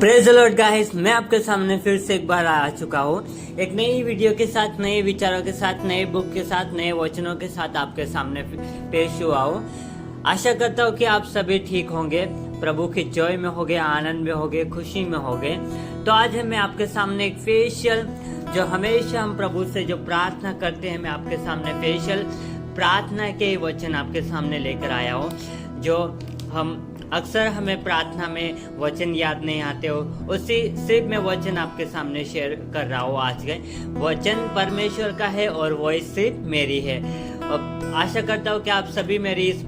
Praise the Lord guys, मैं आपके सामने फिर से एक बार आ चुका हूँ एक नई वीडियो के साथ, नए विचारों के साथ, नए बुक के साथ, नए वचनों के साथ आपके सामने पेश हुआ हूँ। आशा करता हूँ कि आप सभी ठीक होंगे, प्रभु की जॉय में होंगे, आनंद में होंगे, खुशी में होंगे। तो आज मैं आपके सामने एक स्पेशल, जो हमेशा हम प्रभु से जो प्रार्थना करते हैं, मैं आपके सामने स्पेशल प्रार्थना के वचन आपके सामने लेकर आया हूँ। जो हम अक्सर हमें प्रार्थना में वचन याद नहीं आते हो, उसी सिर्फ मैं वचन आपके सामने शेयर कर रहा हूँ। आज के वचन परमेश्वर का है और वॉइस सिर्फ मेरी है। और आशा करता हूँ कि आप सभी मेरी इस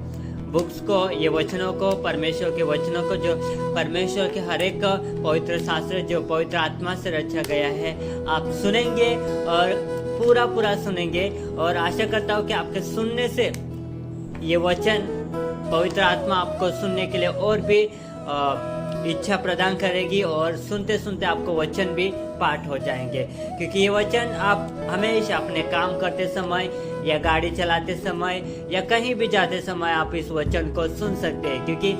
बुक्स को, ये वचनों को, परमेश्वर के वचनों को, जो परमेश्वर के हर एक पवित्र शास्त्र जो पवित्र आत्मा से रचा गया है, आप सुनेंगे और पूरा सुनेंगे। और आशा करता हूँ कि आपके सुनने से ये वचन, पवित्र आत्मा आपको सुनने के लिए और भी इच्छा प्रदान करेगी और सुनते सुनते आपको वचन भी पाठ हो जाएंगे। क्योंकि ये वचन आप हमेशा अपने काम करते समय या गाड़ी चलाते समय या कहीं भी जाते समय आप इस वचन को सुन सकते हैं। क्योंकि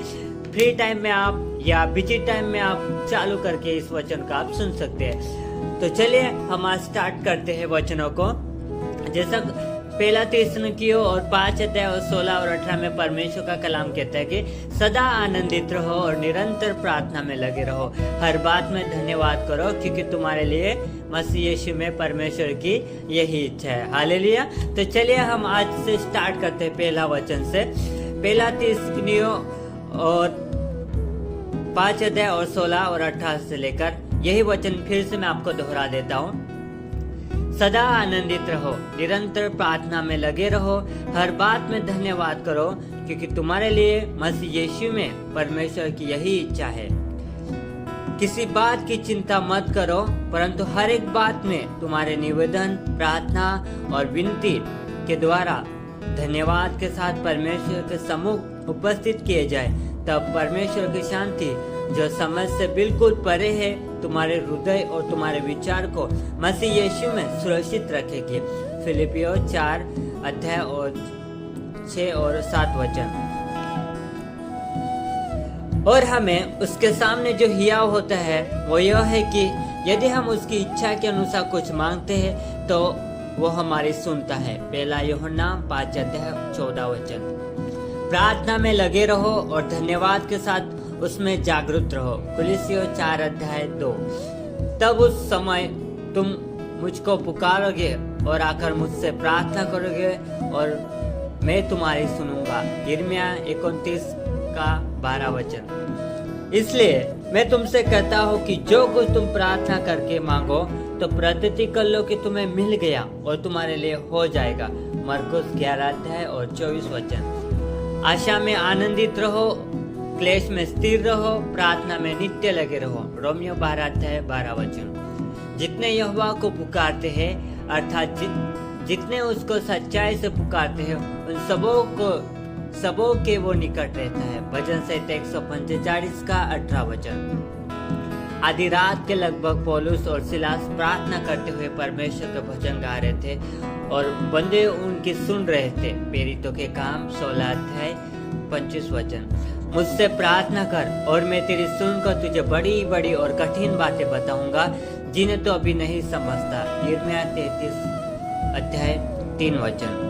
फ्री टाइम में आप या बिजी टाइम में आप चालू करके इस वचन को आप सुन सकते हैं। तो चलिए हम आज स्टार्ट करते हैं वचनों को। जैसा पहला थिस्सलुनीकियों और 5 अध्याय और 16 और 18 में परमेश्वर का कलाम कहता है कि सदा आनंदित रहो और निरंतर प्रार्थना में लगे रहो, हर बात में धन्यवाद करो, क्योंकि तुम्हारे लिए मसीह यीशु में परमेश्वर की यही इच्छा है। हालेलुया। तो चलिए हम आज से स्टार्ट करते हैं पहला वचन से। पहला थिस्सलुनीकियों और 5 अध्याय और 16 और 18 से लेकर यही वचन फिर से मैं आपको दोहरा देता हूँ। सदा आनंदित रहो, निरंतर प्रार्थना में लगे रहो, हर बात में धन्यवाद करो, क्योंकि तुम्हारे लिए मसीह यीशु में परमेश्वर की यही इच्छा है। किसी बात की चिंता मत करो, परंतु हर एक बात में तुम्हारे निवेदन, प्रार्थना और विनती के द्वारा धन्यवाद के साथ परमेश्वर के सम्मुख उपस्थित किए जाए। तब परमेश्वर की शांति, जो समझ से बिल्कुल परे है, तुम्हारे हृदय और तुम्हारे विचार को मसीह यीशु में सुरक्षित रखेगी। फिलिपियों 4 अध्याय और 6 और 7 वचन। और हमें उसके सामने जो हियाव होता है वो यह है कि यदि हम उसकी इच्छा के अनुसार कुछ मांगते हैं तो वो हमारी सुनता है। पहला यूहन्ना 5 अध्याय 14 वचन। प्रार्थना में लगे रहो और धन्यवाद के साथ उसमें जागरूक रहो। कुलिसियों 4 अध्याय 2। तब उस समय तुम मुझको पुकारोगे और आकर मुझसे प्रार्थना करोगे और मैं तुम्हारी सुनूंगा। यिर्मयाह 29 का 12 वचन। इसलिए मैं तुमसे कहता हूँ कि जो कुछ तुम प्रार्थना करके मांगो तो प्रतीति कर लो कि तुम्हें मिल गया और तुम्हारे लिए हो जाएगा। मरकुस 11 अध्याय और 24 वचन। आशा में आनंदित रहो, क्लेश में स्थिर रहो, प्रार्थना में नित्य लगे रहो। रोमियो 12 अध्याय 12 वचन। जितने यहोवा को पुकारते हैं, अर्थात जितने उसको सच्चाई से पुकारते हैं, उन सबों के वो निकट रहता है। भजन संहिता 145 का 18 वचन। आधी रात के लगभग पौलुस और सिलास प्रार्थना करते हुए परमेश्वर के भजन गा रहे थे और बंदे उनकी सुन रहे थे। प्रेरितों के काम 16 अध्याय 25 वचन। मुझसे प्रार्थना कर और मैं तेरी सुनकर तुझे बड़ी बड़ी और कठिन बातें बताऊंगा जिन्हें तो अभी नहीं समझता। यिर्मयाह 33 अध्याय 3 वचन।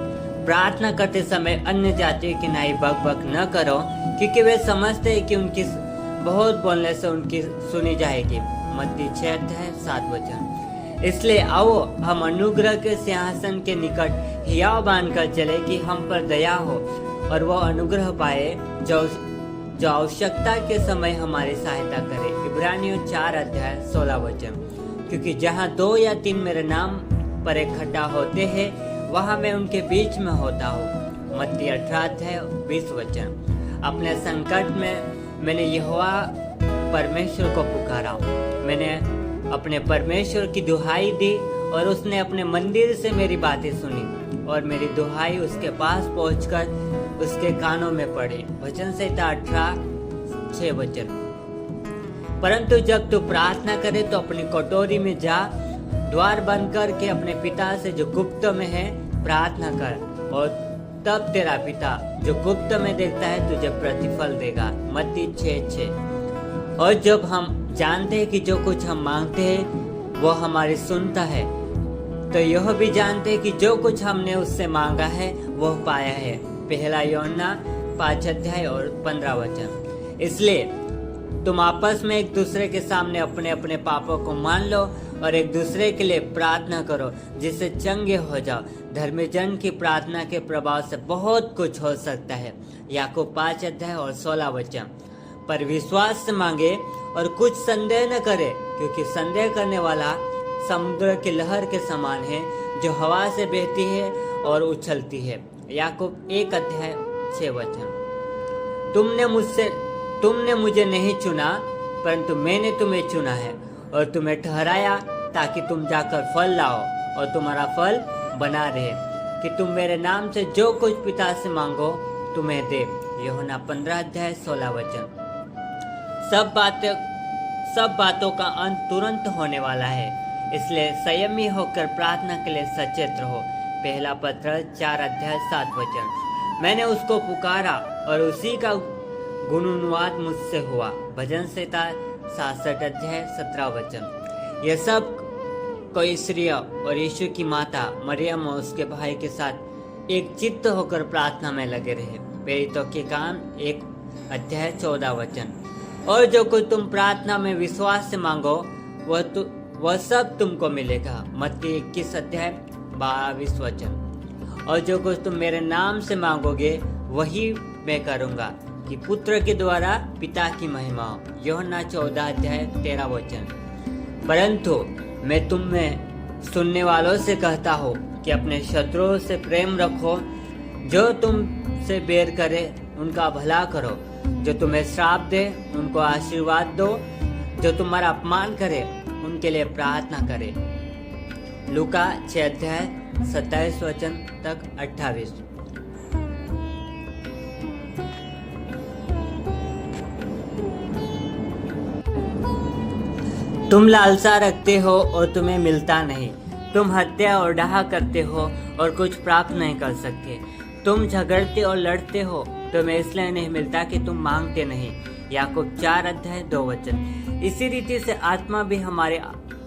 प्रार्थना करते समय अन्य जातियों की नाई बक न करो, क्योंकि वे समझते हैं कि उनकी बहुत बोलने से उनकी सुनी जाएगी। मत्ती 6 अध्याय 7 वचन। इसलिए आओ हम अनुग्रह के सिंहासन के निकट हियाव बांधकर चले कि हम पर दया हो और वो अनुग्रह पाए जो आवश्यकता के समय हमारी सहायता करे। इब्रानियों 4 अध्याय 16 वचन। क्योंकि जहाँ 2 या 3 मेरे नाम पर इकट्ठा होते हैं, वहाँ मैं उनके बीच में होता हूँ। मत्ती 18 अध्याय 20 वचन। अपने संकट में मैंने यहोवा परमेश्वर को पुकारा। मैंने अपने परमेश्वर की दुहाई दी और उसने अपने मंदिर से मेरी बातें सुनी और मेरी दुहाई उसके पास पहुंचकर उसके कानों में पड़े। भजन संहिता 18 6 वचन। परंतु जब तू प्रार्थना करे तो अपनी कटोरी में जा, द्वार बंद करके अपने पिता से जो गुप्त में है प्रार्थना कर, और तब तेरा पिता जो गुप्त में देखता है तुझे प्रतिफल देगा। मत्ती 6:6। और जानते हैं कि जो कुछ हम मांगते हैं वो हमारी सुनता है, तो यह भी जानते हैं कि जो कुछ हमने उससे मांगा है वह पाया है। पहला यूहन्ना 5 अध्याय और 15 वचन। इसलिए तुम आपस में एक दूसरे के सामने अपने अपने पापों को मान लो और एक दूसरे के लिए प्रार्थना करो जिससे चंगे हो जाओ। धर्मी जन की प्रार्थना के प्रभाव से बहुत कुछ हो सकता है। याकूब 5 अध्याय और 16 वचन। पर विश्वास से मांगे और कुछ संदेह न करे, क्योंकि संदेह करने वाला समुद्र की लहर के समान है जो हवा से बहती है और उछलती है। याकूब 1 अध्याय 6 वचन। तुमने मुझे नहीं चुना, परंतु मैंने तुम्हें चुना है और तुम्हें ठहराया ताकि तुम जाकर फल लाओ और तुम्हारा फल बना रहे, कि तुम मेरे नाम से जो कुछ पिता से मांगो तुम्हें दे। यूहन्ना 15 अध्याय 16 वचन। सब बातों का अंत तुरंत होने वाला है, इसलिए संयमी होकर प्रार्थना के लिए सचेत रहो। पहला पत्रस 4 अध्याय 7 वचन। मैंने उसको पुकारा और उसी का गुणानुवाद मुझसे हुआ। भजन संहिता 66 अध्याय 17 वचन। यह सब कोई स्त्री और यीशु की माता मरियम और उसके भाई के साथ एक चित्त होकर प्रार्थना में लगे रहे। प्रेरितों के काम 1 अध्याय 14 वचन। और जो कुछ तुम प्रार्थना में विश्वास से मांगो वह सब तुमको मिलेगा। मत्ती 21 अध्याय 22 वचन। और जो कुछ तुम मेरे नाम से मांगोगे वही मैं करूंगा, कि पुत्र के द्वारा पिता की महिमा हो। यूहन्ना 14 अध्याय 13 वचन। परंतु मैं तुम में सुनने वालों से कहता हूँ कि अपने शत्रुओं से प्रेम रखो, जो तुमसे बैर करे उनका भला करो, जो तुम्हें श्राप दे उनको आशीर्वाद दो, जो तुम्हारा अपमान करे उनके लिए प्रार्थना करे। लूका 6 अध्याय 27 वचन तक 28। तुम लालसा रखते हो और तुम्हें मिलता नहीं। तुम हत्या और डाह करते हो और कुछ प्राप्त नहीं कर सकते। तुम झगड़ते और लड़ते हो, तुम्हें इसलिए नहीं मिलता कि तुम मांगते नहीं। याकूब 4 अध्याय 2 वचन। इसी रीति से आत्मा भी हमारे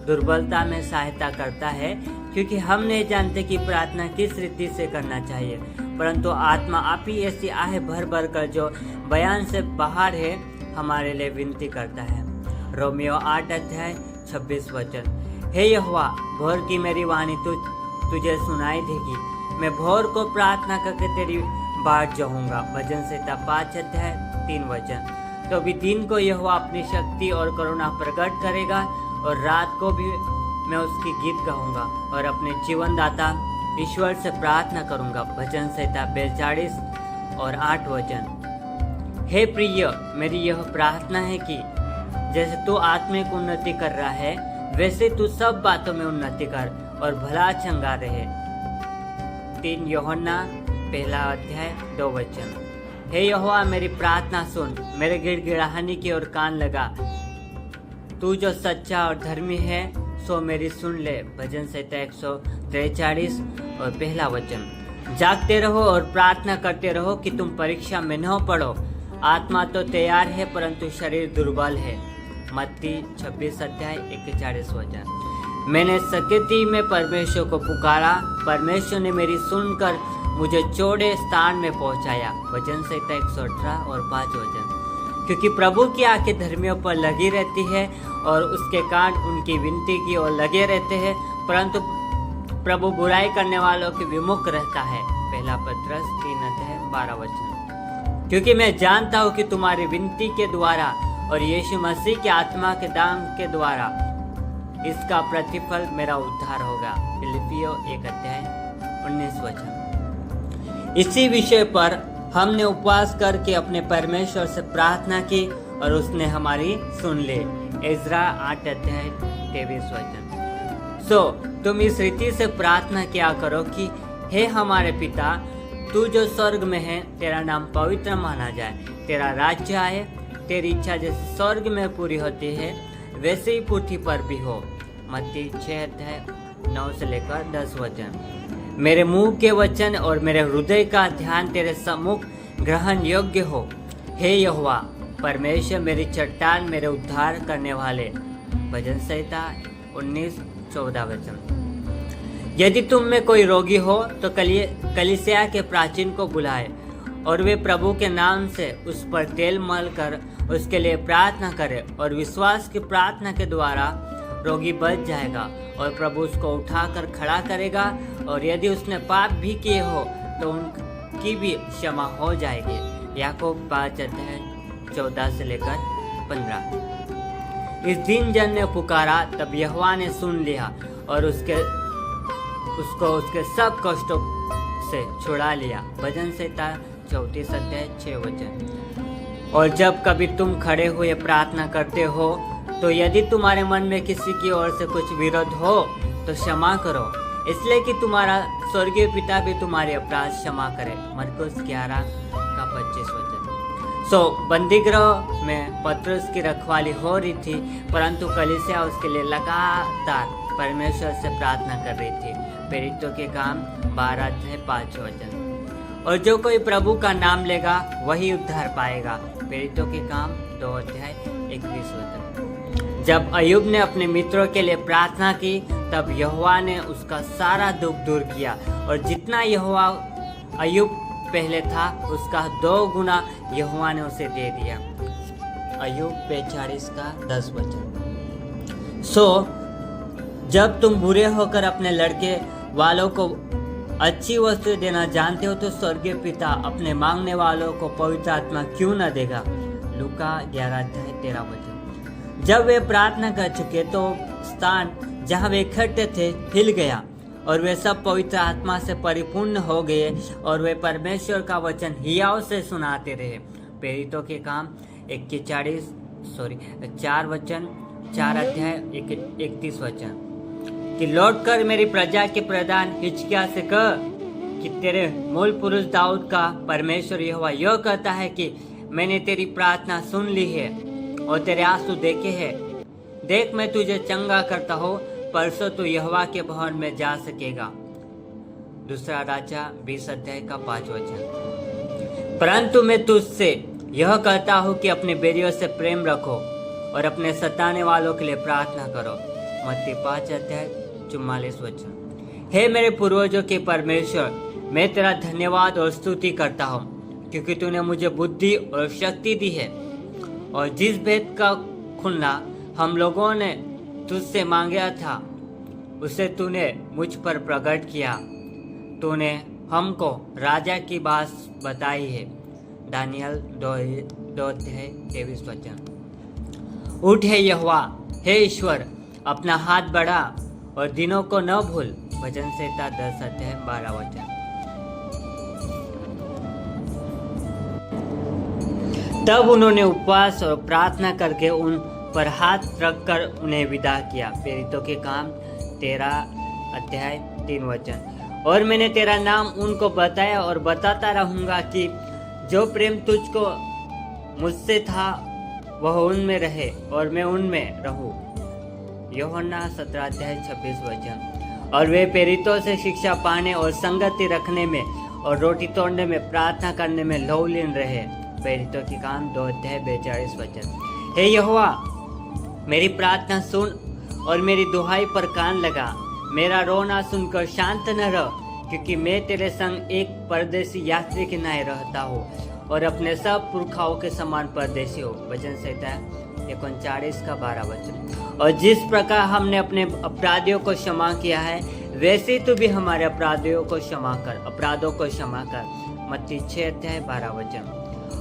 दुर्बलता में सहायता करता है, क्योंकि हम नहीं जानते कि प्रार्थना किस रीति से करना चाहिए, परंतु आत्मा आप ही ऐसी आहे भर भर कर जो बयान से बाहर है हमारे लिए विनती करता है। रोमियो 8 अध्याय 26 वचन। हे यहोवा, भोर की मेरी वाणी तुझे सुनाई देगी। मैं भोर को प्रार्थना करके तेरी बाट जाऊंगा। भजन संहिता 5 अध्याय 3 वचन। तो भी दिन को यहोवा अपनी शक्ति और करुणा प्रकट करेगा और रात को भी मैं उसकी गीत गाऊंगा और अपने जीवन दाता ईश्वर से प्रार्थना करूंगा। भजन संहिता 42 और 8 वचन। हे प्रिय, मेरी यह प्रार्थना है कि जैसे तू आत्मिक उन्नति कर रहा है, वैसे तू सब बातों में उन्नति कर और भला चंगा रहे। 3 यूहन्ना 1 अध्याय 2 वचन। हे यहोवा, मेरी प्रार्थना सुन, मेरे गिड़गिड़ाहनी की ओर कान लगा। तू जो सच्चा और धर्मी है सो मेरी सुन ले। भजन संहिता 143 और 1 वचन। जागते रहो और प्रार्थना करते रहो कि तुम परीक्षा में न पड़ो। आत्मा तो तैयार है परंतु शरीर दुर्बल है। मत्ती 26 अध्याय 41 वचन। मैंने सकती में परमेश्वर को पुकारा, परमेश्वर ने मेरी सुनकर मुझे चौड़े स्थान में पहुंचाया। भजन संहिता 118 और 5 वचन। क्योंकि प्रभु की आंखें धर्मियों पर लगी रहती है और उसके कान उनकी विनती की ओर लगे रहते हैं, परंतु प्रभु बुराई करने वालों के विमुख रहता है। पहला पत्रस 3 अध्याय 12 वचन। क्योंकि मैं जानता हूँ कि तुम्हारी विनती के द्वारा और यीशु मसीह के आत्मा के दान के द्वारा इसका प्रतिफल मेरा उद्धार होगा। फिलिपियों 1 अध्याय 19 वचन। इसी विषय पर हमने उपवास करके अपने परमेश्वर से प्रार्थना की और उसने हमारी सुन ली। इज़रा 8 अध्याय 23 वचन। तुम इस रीति से प्रार्थना किया करो कि हे हमारे पिता, तू जो स्वर्ग में है, तेरा नाम पवित्र माना जाए, तेरा राज्य आए, तेरी इच्छा जैसे स्वर्ग में पूरी होती है वैसे ही पृथ्वी पर भी हो। मत्ती 6 अध्याय 9 से लेकर 10 वचन। मेरे मुंह के वचन और मेरे हृदय का ध्यान तेरे सम्मुख ग्रहण योग्य हो। हे यहोवा, परमेश्वर मेरी चट्टान, मेरे उद्धार करने वाले। भजन संहिता 19:14 वचन। यदि तुम में कोई रोगी हो तो कलीसिया के प्राचीन को बुलाए और वे प्रभु के नाम से उस पर तेल मल कर उसके लिए प्रार्थना करे और विश्वास की प्रार्थना के द्वारा रोगी बच जाएगा और प्रभु उसको उठाकर खड़ा करेगा। और यदि उसने पाप भी किए हो तो उनकी भी क्षमा हो जाएगी। याकूब 5:14 से लेकर 15। इस दिन जन ने पुकारा, तब यहोवा ने सुन लिया और उसको उसके सब कष्टों से छुड़ा लिया। भजन संहिता 34:6 वचन। और जब कभी तुम खड़े हुए प्रार्थना करते हो तो यदि तुम्हारे मन में किसी की ओर से कुछ विरोध हो तो क्षमा करो, इसलिए कि तुम्हारा स्वर्गीय पिता भी तुम्हारे अपराध क्षमा करे। मरकुस 11:25 वचन। बंदीगृह में पतरस की रखवाली हो रही थी, परंतु कलीसिया उसके लिए लगातार परमेश्वर से प्रार्थना कर रही थी। प्रेरितों के काम 12:5 वचन। और जो कोई प्रभु का नाम लेगा वही उद्धार पाएगा। प्रेरितों के काम 2:21 वचन। जब अय्यूब ने अपने मित्रों के लिए प्रार्थना की तब यहोवा ने उसका सारा दुख दूर किया और जितना यहोवा अय्यूब पहले था उसका 2 गुना यहोवा ने उसे दे दिया। अय्यूब 45:10 वचन। जब तुम बुरे होकर अपने लड़के वालों को अच्छी वस्तु देना जानते हो तो स्वर्गीय पिता अपने मांगने वालों को पवित्र आत्मा क्यों न देगा। लूका 11:13 वचन। जब वे प्रार्थना कर चुके तो स्थान जहाँ वे इकट्ठे थे हिल गया और वे सब पवित्र आत्मा से परिपूर्ण हो गए और वे परमेश्वर का वचन हियाव से सुनाते रहे। प्रेरितों के काम 4 वचन 4:31 वचन। कि लौटकर मेरी प्रजा के प्रधान हिजकिय्याह से कह कि तेरे मूल पुरुष दाऊद का परमेश्वर यहोवा यह कहता है कि मैंने तेरी प्रार्थना सुन ली है और तेरे आंसू देखे हैं। देख, मैं तुझे चंगा करता हूँ, परसों तू यहोवा के भवन में जा सकेगा। दूसरा राजा 20:5 वचन। परंतु मैं तुझसे यह कहता हूँ कि अपने बेरियों से प्रेम रखो और अपने सताने वालों के लिए प्रार्थना करो। मत्ती 5:44 वचन। हे मेरे पूर्वजों के परमेश्वर, मैं तेरा धन्यवाद और स्तुति करता हूँ क्योंकि तूने मुझे बुद्धि और शक्ति दी है और जिस भेद का खुलना हम लोगों ने तुझसे मांगा था उसे तूने मुझ पर प्रकट किया। तूने हमको राजा की बात बताई है। दानियल 2:23 वचन। उठ हे यहोवा, हे ईश्वर, अपना हाथ बढ़ा और दिनों को न भूल। भजन संहिता 10:12 वचन। तब उन्होंने उपवास और प्रार्थना करके उन पर हाथ रखकर उन्हें विदा किया। प्रेरितों के काम 13:3 वचन। और मैंने तेरा नाम उनको बताया और बताता रहूंगा कि जो प्रेम तुझको मुझसे था वह उनमें रहे और मैं उनमें रहूं। यूहन्ना 17:26 वचन। और वे प्रेरितों से शिक्षा पाने और संगति रखने में और रोटी तोड़ने में प्रार्थना करने में लौलीन रहे। प्रेरितों की काम 2:42 वचन। हे यहोवा, मेरी प्रार्थना सुन और मेरी दुहाई पर कान लगा। मेरा रोना सुनकर शांत न रह, क्योंकि मैं तेरे संग एक परदेसी यात्री के नाय रहता हूँ और अपने सब पुरखाओं के समान परदेसी हो। भजन संहिता 39:12 वचन। और जिस प्रकार हमने अपने अपराधियों को क्षमा किया है वैसे ही तू भी हमारे अपराधों को क्षमा कर। मत्ती 6:12 वचन।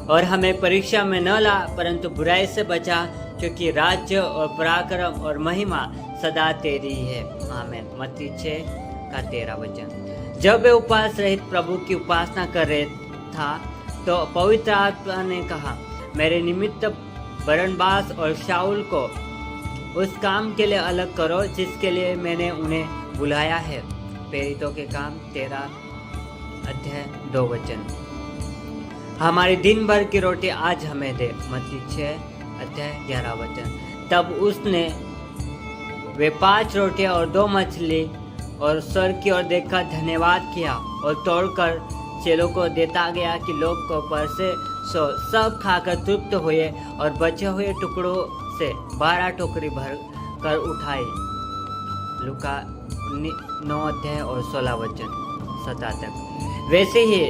और हमें परीक्षा में न ला परंतु बुराई से बचा, क्योंकि राज्य और पराक्रम और महिमा सदा तेरी है। आमीन। मत्ती 6:13 वचन। जब वे उपवास रहित प्रभु की उपासना कर रहे था तो पवित्र आत्मा ने कहा, मेरे निमित्त बरनबास और शाऊल को उस काम के लिए अलग करो जिसके लिए मैंने उन्हें बुलाया है। प्रेरितों के काम 13:2 वचन। हमारी दिन भर की रोटी आज हमें दे। मत्ती 6:11 वचन। तब उसने वे 5 रोटियां और 2 मछली और स्वर्ग की ओर देखकर धन्यवाद किया और तोड़कर चेलों को देता गया कि लोग को पर से सो सब खाकर तृप्त हुए और बचे हुए टुकड़ों से 12 टोकरी भर कर उठाई। लूका 9 अध्याय और 16 वचन 7 तक। वैसे ही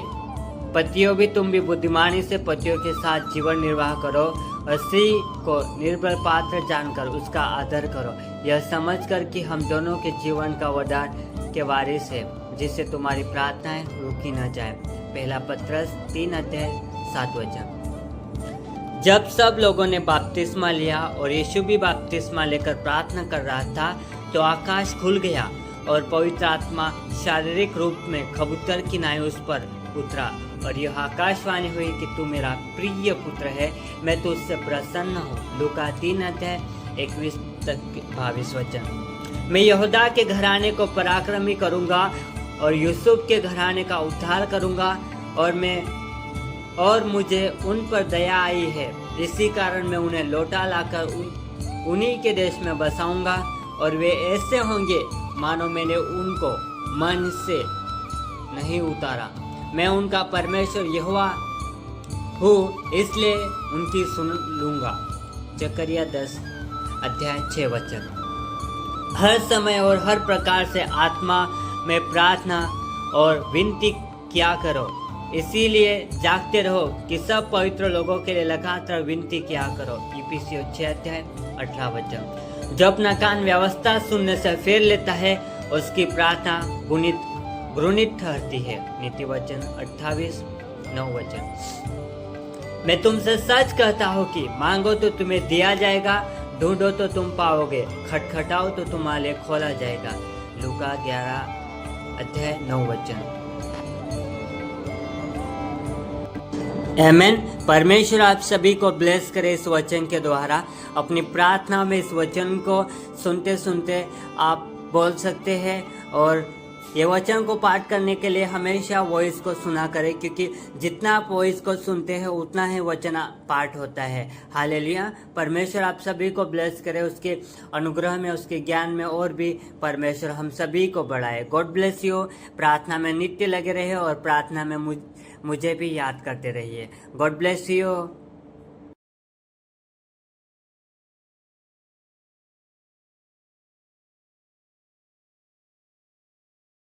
पतियों भी तुम भी बुद्धिमानी से पतियों के साथ जीवन निर्वाह करो और स्त्री को निर्बल पात्र जानकर उसका आदर करो, यह समझकर कि हम दोनों के जीवन का वरदान के वारिस है, जिससे तुम्हारी प्रार्थनाएं रुकी न जाए। पहला पत्रस 3 अध्याय 7 वचन। जब सब लोगों ने बपतिस्मा लिया और यीशु भी बपतिस्मा लेकर प्रार्थना कर रहा था, तो आकाश खुल गया और पवित्र आत्मा शारीरिक रूप में कबूतर की नाई उस पर उतरा और यह आकाशवाणी हुई कि तू मेरा प्रिय पुत्र है, मैं तुझसे प्रसन्न हूँ। लूका 3 अध्याय 21 तक 22 वचन। मैं यहूदा के घराने को पराक्रमी करूँगा और यूसुफ के घराने का उद्धार करूँगा और मुझे उन पर दया आई है, इसी कारण मैं उन्हें लौटा लाकर उन्हीं के देश में बसाऊंगा और वे ऐसे होंगे मानो मैंने उनको मन से नहीं उतारा। मैं उनका परमेश्वर यहोवा हूँ, इसलिए उनकी सुन लूंगा। जकरिया 10 अध्याय 6 वचन। हर समय और हर प्रकार से आत्मा में प्रार्थना और विनती किया करो, इसीलिए जागते रहो कि सब पवित्र लोगों के लिए लगातार विनती किया करो। इफिसियों 6 अध्याय 18 वचन। जो अपना कान व्यवस्था सुनने से फेर लेता है, उसकी प्रार्थना घृणित ठहरती है। नीति वचन 28:9 वचन। मैं तुमसे सच कहता हूँ कि मांगो तो तुम्हें दिया जाएगा, ढूंढो तो तुम पाओगे, खटखटाओ तो तुम्हारे लिए खोला जाएगा। लूका 11 अध्याय 9 वचन। आमेन। परमेश्वर आप सभी को ब्लेस करे इस वचन के द्वारा। अपनी प्रार्थना में इस वचन को सुनते सुनते आप बोल सकते हैं और ये वचन को पाठ करने के लिए हमेशा वॉइस को सुना करें, क्योंकि जितना आप वॉइस को सुनते हैं उतना ही वचन पाठ होता है। हालेलुया। परमेश्वर आप सभी को ब्लेस करे, उसके अनुग्रह में, उसके ज्ञान में और भी परमेश्वर हम सभी को बढ़ाए। God bless you. प्रार्थना में नित्य लगे रहे और प्रार्थना में मुझे भी याद करते रहिए। God bless you.